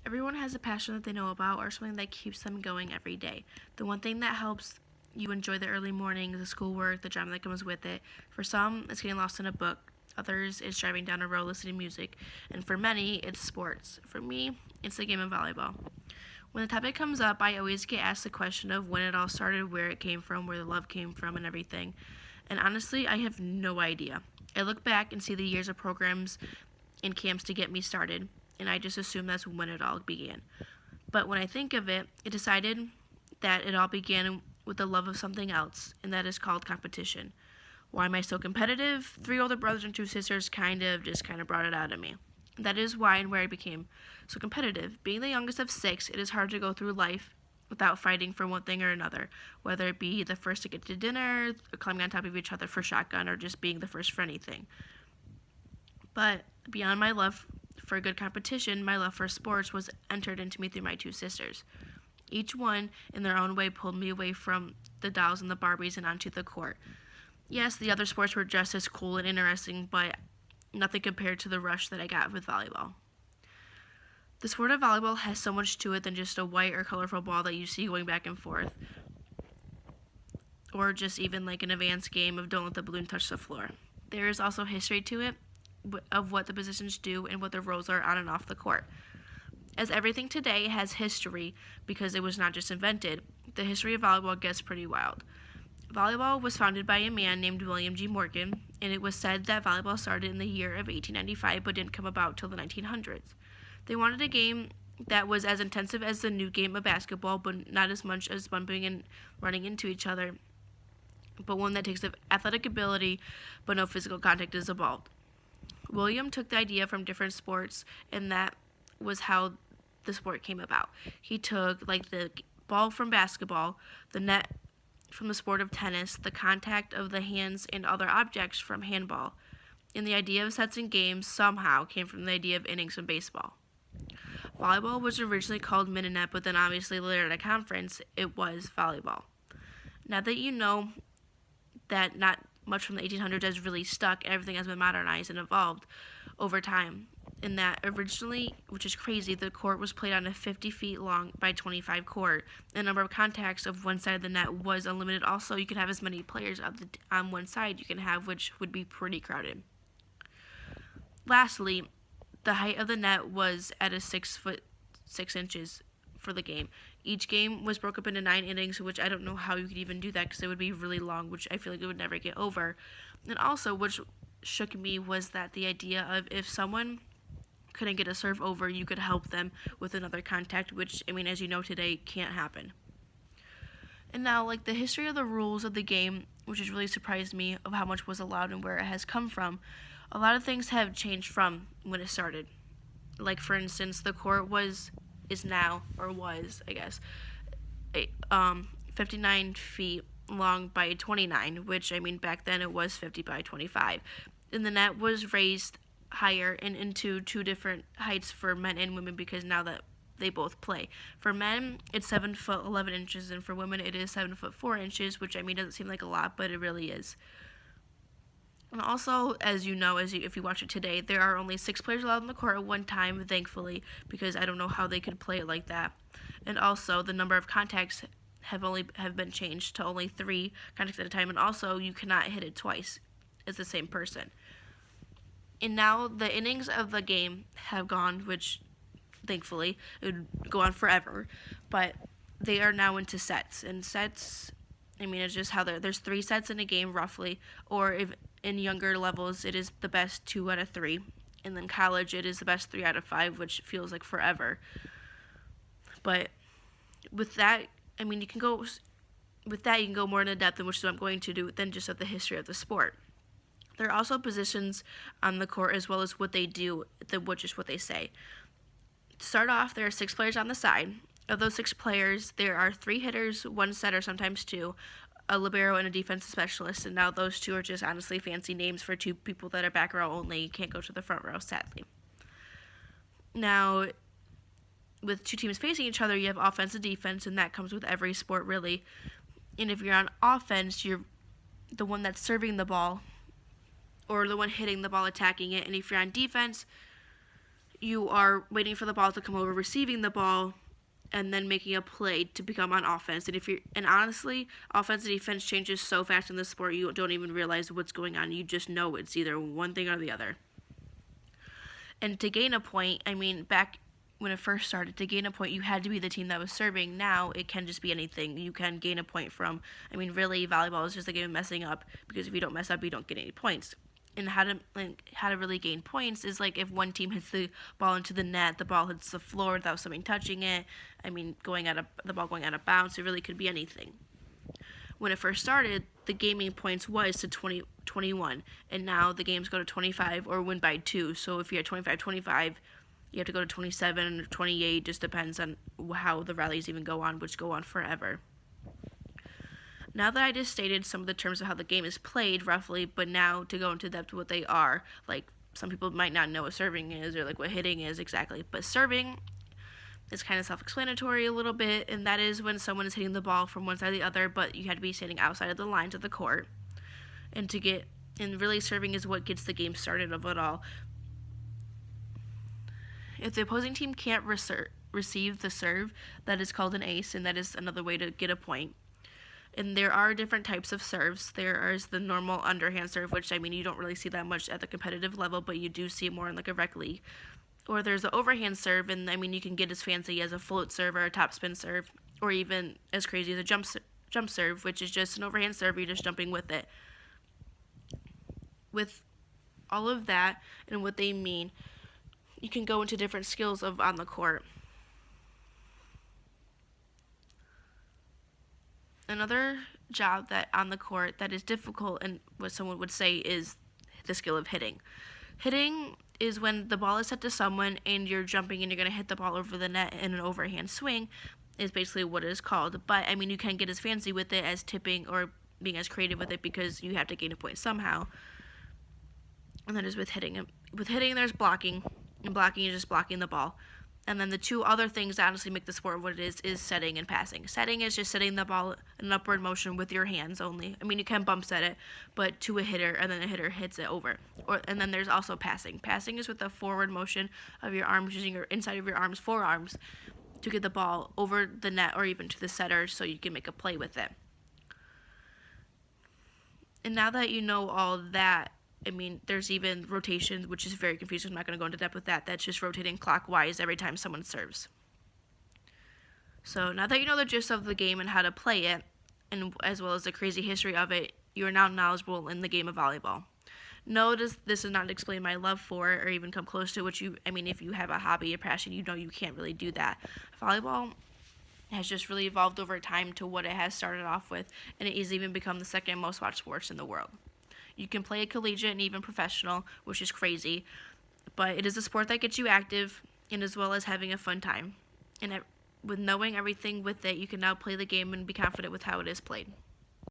Everyone has a passion that they know about or something that keeps them going every day. The one thing that helps you enjoy the early mornings, the schoolwork, the drama that comes with it. For some, it's getting lost in a book. Others, it's driving down a road listening to music. And for many, it's sports. For me, it's the game of volleyball. When the topic comes up, I always get asked the question of when it all started, where it came from, where the love came from, and everything. And honestly, I have no idea. I look back and see the years of programs and camps to get me started, and I just assume that's when it all began. But when I think of it, it decided that it all began with the love of something else, and that is called competition. Why am I so competitive? 3 older brothers and 2 sisters kind of brought it out of me. That is why and where I became so competitive. Being the youngest of 6, it is hard to go through life without fighting for one thing or another, whether it be the first to get to dinner, climbing on top of each other for shotgun, or just being the first for anything. But beyond my love for good competition, my love for sports was entered into me through my 2 sisters. Each one, in their own way, pulled me away from the dolls and the Barbies and onto the court. Yes, the other sports were just as cool and interesting, but nothing compared to the rush that I got with volleyball. The sport of volleyball has so much to it than just a white or colorful ball that you see going back and forth, or just even like an advanced game of don't let the balloon touch the floor. There is also history to it of what the positions do and what the roles are on and off the court. As everything today has history because it was not just invented, the history of volleyball gets pretty wild. Volleyball was founded by a man named William G. Morgan, and it was said that volleyball started in the year of 1895 but didn't come about till the 1900s. They wanted a game that was as intensive as the new game of basketball, but not as much as bumping and running into each other, but one that takes the athletic ability but no physical contact is involved. William took the idea from different sports, and that was how the sport came about. He took like the ball from basketball, the net from the sport of tennis, the contact of the hands and other objects from handball, and the idea of sets and games somehow came from the idea of innings from baseball. Volleyball was originally called Mininet, but then obviously later at a conference, it was volleyball. Now that you know that not much from the 1800s has really stuck, everything has been modernized and evolved over time. In that originally, which is crazy, the court was played on a 50 feet long by 25 court. The number of contacts of one side of the net was unlimited. Also, you could have as many players on one side you can have, which would be pretty crowded. Lastly, the height of the net was at a 6 foot 6 inches for the game. Each game was broken up into 9 innings, which I don't know how you could even do that because it would be really long, which I feel like it would never get over. And also, which shook me was that the idea of if someone couldn't get a serve over, you could help them with another contact, which, I mean, as you know today, can't happen. And now, like, the history of the rules of the game, which has really surprised me of how much was allowed and where it has come from, a lot of things have changed from when it started. Like, for instance, the court is now, or was, I guess, 59 feet long by 29, which, I mean, back then it was 50 by 25. And the net was raised higher and into 2 different heights for men and women because now that they both play. For men, it's 7 foot 11 inches, and for women, it is 7 foot 4 inches, which, I mean, doesn't seem like a lot, but it really is. And also, as you know, if you watch it today, there are only 6 players allowed on the court at one time, thankfully, because I don't know how they could play it like that. And also, the number of contacts have been changed to only 3 contacts at a time, and also, you cannot hit it twice as the same person. And now the innings of the game have gone, which thankfully it would go on forever, but they are now into sets. And sets, I mean, it's just how there's 3 sets in a game roughly, or if in younger levels it is the best 2 out of 3, and then college it is the best 3 out of 5, which feels like forever. But with that, I mean, you can go more into depth, which is what I'm going to do, than just of the history of the sport. There are also positions on the court as well as what they do, which is what they say. To start off, there are 6 players on the side. Of those 6 players, there are 3 hitters, 1 setter, sometimes 2, a libero, and a defensive specialist. And now those 2 are just honestly fancy names for 2 people that are back row only. You can't go to the front row, sadly. Now, with 2 teams facing each other, you have offense and defense, and that comes with every sport, really. And if you're on offense, you're the one that's serving the ball, or the one hitting the ball, attacking it. And if you're on defense, you are waiting for the ball to come over, receiving the ball, and then making a play to become on offense. And honestly, offense and defense changes so fast in this sport, you don't even realize what's going on. You just know it's either one thing or the other. And to gain a point, I mean, back when it first started, to gain a point, you had to be the team that was serving. Now it can just be anything. You can gain a point from, I mean, really, volleyball is just a game of messing up, because if you don't mess up, you don't get any points. And how to really gain points is like if one team hits the ball into the net, the ball hits the floor without something touching it. I mean, the ball going out of bounds. It really could be anything. When it first started, the gaming points was to 21, and now the games go to 25 or win by 2. So if you're at 25-25, you have to go to 27 or 28. Just depends on how the rallies even go on, which go on forever. Now that I just stated some of the terms of how the game is played roughly, but now to go into depth what they are, like some people might not know what serving is or like what hitting is exactly, but serving is kind of self-explanatory a little bit, and that is when someone is hitting the ball from one side to the other, but you have to be standing outside of the lines of the court. And really serving is what gets the game started of it all. If the opposing team can't receive the serve, that is called an ace, and that is another way to get a point. And there are different types of serves. There is the normal underhand serve, which, I mean, you don't really see that much at the competitive level, but you do see it more in like a rec league. Or there's the overhand serve, and I mean, you can get as fancy as a float serve or a topspin serve, or even as crazy as a jump serve, which is just an overhand serve, you're just jumping with it. With all of that and what they mean, you can go into different skills of on the court. Another job that on the court that is difficult, and what someone would say, is the skill of hitting. Hitting is when the ball is set to someone and you're jumping and you're going to hit the ball over the net in an overhand swing, is basically what it is called. But I mean, you can get as fancy with it as tipping or being as creative with it, because you have to gain a point somehow. And that is with hitting. With hitting, there's blocking, and blocking is just blocking the ball. And then the two other things that honestly make the sport what it is setting and passing. Setting is just setting the ball in an upward motion with your hands only. I mean, you can bump set it, but to a hitter, and then a hitter hits it over. And then there's also passing. Passing is with the forward motion of your arms, using your inside of your arms, forearms, to get the ball over the net or even to the setter so you can make a play with it. And now that you know all that, I mean, there's even rotation, which is very confusing. I'm not going to go into depth with that. That's just rotating clockwise every time someone serves. So now that you know the gist of the game and how to play it, and as well as the crazy history of it, you are now knowledgeable in the game of volleyball. No, this does not explain my love for it or even come close to what if you have a hobby, a passion, you know you can't really do that. Volleyball has just really evolved over time to what it has started off with, and it has even become the second most watched sports in the world. You can play it collegiate and even professional, which is crazy, but it is a sport that gets you active, and as well as having a fun time. And with knowing everything with it, you can now play the game and be confident with how it is played.